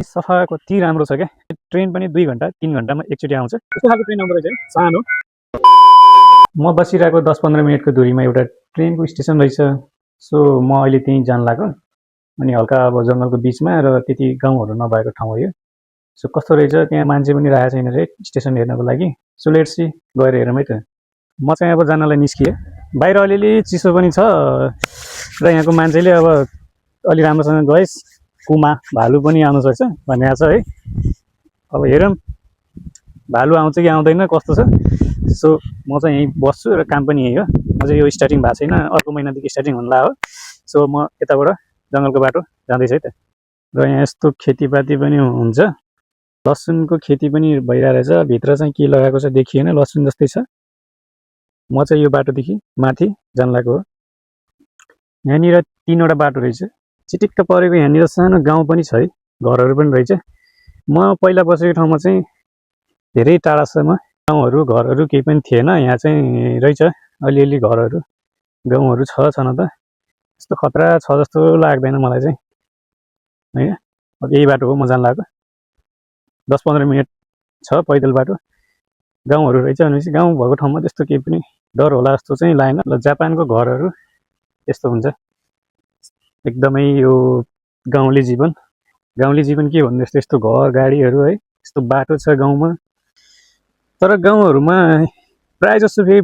सफा कति राम्रो छ क्या। ट्रेन पनि 2 घण्टा 3 घण्टामा एकचोटि आउँछ। त्यस्तो खालको ट्रेन आउँदो रहेछ है, सानो। म बसिरहेको 10-15 मिनटको दूरीमा एउटा ट्रेनको स्टेसन रहेछ। सो म अहिले त्यहीँ जान लाग्यो। अनि हल्का अब जङ्गलको बिचमा र त्यति गाउँहरू नभएको ठाउँ हो यो। सो कस्तो रहेछ, त्यहाँ मान्छे पनि राखेको छैन रे स्टेसन हेर्नको लागि। सो लेट्स सी, गएर हेरौँ है त। म चाहिँ अब जानलाई निस्किएँ। बाहिर अलिअलि चिसो पनि छ र यहाँको मान्छेले अब अलि राम्रोसँग गएस्, कुमा भालु पनि आउन सक्छ भनेको छ है। अब हेरौँ भालु आउँछ कि आउँदैन, कस्तो छ। सो म चाहिँ यहीँ बस्छु र काम पनि यही हो। अझै यो स्टार्टिङ भएको छैन, अर्को महिनादेखि स्टार्टिङ हुन्ला हो। सो म यताबाट जङ्गलको बाटो जाँदैछु है त। र यहाँ यस्तो खेतीपाती पनि हुन्छ, लसुनको खेती पनि भइरहेको रहेछ। भित्र चाहिँ के लगाएको छ देखिएन, लसुन जस्तै छ। म चाहिँ यो बाटोदेखि माथि जान लागेको हो। यहाँनिर 3वटा बाटो रहेछ। चिटिक्क परेको यहाँनिर सानो गाउँ पनि छ है, घरहरू पनि रहेछ। म पहिला बसेको ठाउँमा चाहिँ धेरै टाढासम्म गाउँहरू घरहरू केही पनि थिएन। यहाँ चाहिँ रहेछ अलिअलि घरहरू, गाउँहरू छ न त। यस्तो खतरा छ जस्तो लाग्दैन मलाई चाहिँ होइन। अब यही बाटो हो म जान लागेको। 10-15 मिनट छ पैदल बाटो। गाउँहरू रहेछ भनेपछि गाउँ भएको ठाउँमा त्यस्तो केही पनि डर होला जस्तो चाहिँ लागेन। ल, जापानको घरहरू यस्तो हुन्छ एकदमै। यो गाउँले जीवन के भन्नु, यस्तो यस्तो घर गाडीहरू है, यस्तो बाटो छ गाउँमा। तर गाउँहरूमा प्रायः जस्तो फेरि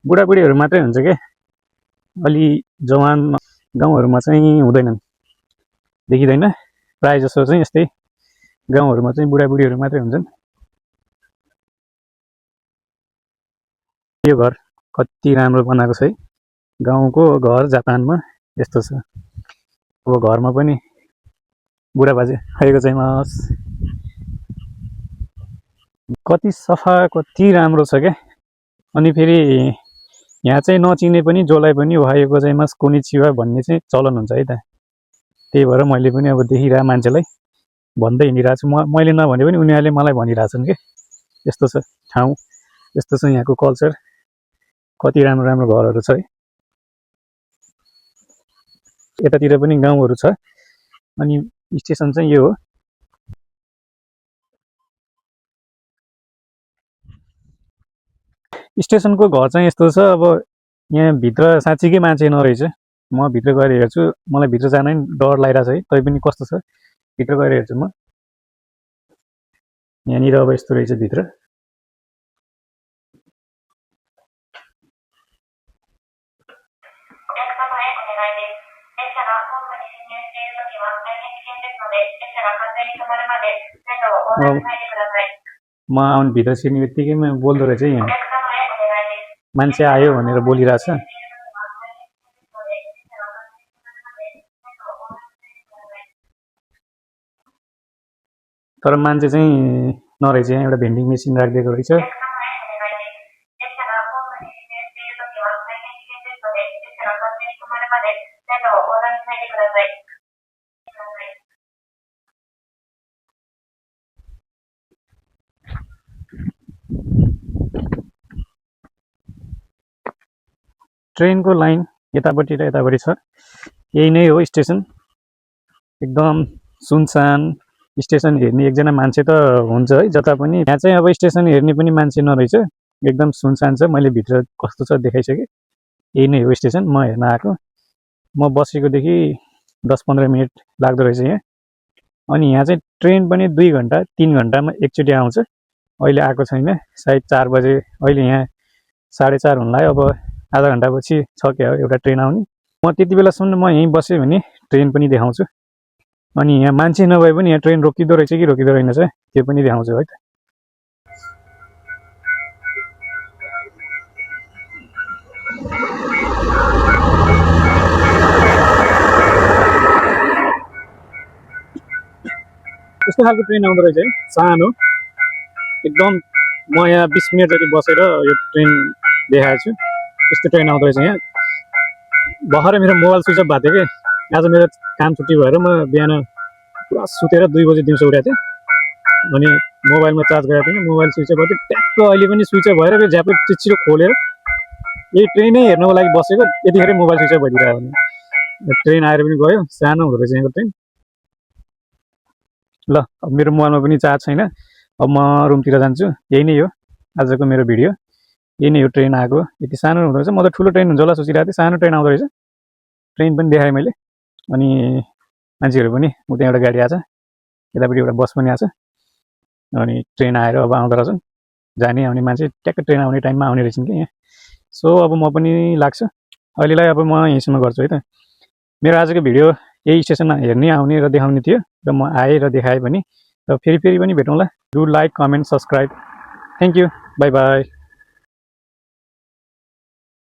बुढाबुढीहरू मात्रै हुन्छ क्या, अलि जवान गाउँहरूमा चाहिँ हुँदैनन्, देखिँदैन। प्रायः जस्तो चाहिँ यस्तै गाउँहरूमा चाहिँ बुढाबुढीहरू मात्रै हुन्छन्। यो घर कति राम्रो बनाएको छ है, गाउँको घर जापानमा यस्तो छ। अब घरमा पनि बुढा बाजे आएको चाहिँ मास, कति सफा कति राम्रो छ क्या। अनि फेरि यहाँ चाहिँ नचिने पनि जसलाई पनि वाहेको चाहिँ मास कोनिचिवा भन्ने चाहिँ चलन हुन्छ है त। त्यही भएर मैले पनि अब देखिरहेको मान्छेलाई भन्दै हिँडिरहेको छु। मैले नभने पनि उनीहरूले मलाई भनिरहेछन् क्या। यस्तो छ ठाउँ, यस्तो छ यहाँको कल्चर। कति राम्रो राम्रो घरहरू छ है। यतातिर पनि गाउँहरू छ। अनि स्टेसन चाहिँ यो हो। स्टेसनको घर चाहिँ यस्तो छ। अब यहाँ भित्र साँच्चीकै मान्छे नरहेछ। म भित्र गएर हेर्छु, मलाई भित्र जान नि डर लागिरहेछ है। तैपनि कस्तो छ भित्र गएर हेर्छु म। यहाँनिर अब यस्तो रहेछ भित्र। म आउनु भित्र छिर्ने बित्तिकैमा बोल्दो रहेछ यहाँ, मान्छे आयो भनेर बोलिरहेछ। तर मान्छे चाहिँ नरहेछ। यहाँ एउटा भेन्डिङ मेसिन राखिदिएको रहेछ। ट्रेनको लाइन यतापट्टि र यतापट्टि छ। यही नै हो स्टेसन। एकदम सुनसान स्टेसन हेर्ने एकजना मान्छे त हुन्छ है जता पनि। यहाँ चाहिँ अब स्टेसन हेर्ने पनि मान्छे नरहेछ, एकदम सुनसान छ। मैले भित्र कस्तो छ देखाइसकेँ। यही नै हो स्टेसन, म हेर्न आएको। म बसेकोदेखि 10-15 मिनट लाग्दो रहेछ यहाँ। अनि यहाँ चाहिँ ट्रेन पनि 2 घण्टा 3 घण्टामा एकचोटि आउँछ। अहिले आएको छैन, सायद 4 बजे। अहिले यहाँ 4:30 हुन लाग्यो। अब आधा घण्टापछि छ क्या हो एउटा ट्रेन आउने। म त्यति बेलासम्म म यहीँ बसेँ भने ट्रेन पनि देखाउँछु। अनि यहाँ मान्छे नभए पनि यहाँ ट्रेन रोकिँदो रहेछ कि रोकिँदो रहेनछ त्यो पनि देखाउँछु है त। यस्तो खालको ट्रेन आउँदो रहेछ है, सानो एकदम। म यहाँ 20 मिनट जति बसेर यो ट्रेन देखाएको छु। यस्तो ट्रेन आउँदो रहेछ यहाँ। भर्खरै मेरो मोबाइल स्विच अफ भएको थियो कि। आज मेरो काम छुट्टी भएर म बिहान पुरा सुतेर 2 बजे दिउँसो उठेको थिएँ। अनि मोबाइलमा चार्ज गरेको थिएँ, मोबाइल स्विच अफ भयो। ट्याक्क अहिले पनि स्विच अफ भएर झ्यापै चिच्चिरो खोलेर यही ट्रेनै हेर्नको लागि बसेको, यतिखेर मोबाइल स्विच अफ भइदिरहेको। ट्रेन आएर पनि गयो, सानो हुँदो रहेछ यहाँको ट्रेन। ल अब मेरो मोबाइलमा पनि चार्ज छैन अब म रुमतिर जान्छु यही नै हो आजको मेरो भिडियो यही नै हो ट्रेन आएको यति सानो हुँदो रहेछ म त ठुलो ट्रेन हुन्छ होला सोचिरहेको थिएँ सानो ट्रेन आउँदो रहेछ ट्रेन पनि देखाएँ मैले अनि मान्छेहरू पनि उता एउटा गाडी आछ यतापट्टि एउटा बस पनि आछ अनि ट्रेन आएर अब आउँदो रहेछन् जाने आउने मान्छे ट्याक्क ट्रेन आउने टाइममा आउने रहेछन् कि यहाँ सो अब म पनि लाग्छु अहिलेलाई अब म यहीँसम्म गर्छु है त मेरो आजको भिडियो यही स्टेसनमा हेर्ने आउने र देखाउने थियो र म आएँ र देखाएँ पनि र फेरि पनि भेटौँला do like comment subscribe thank you bye by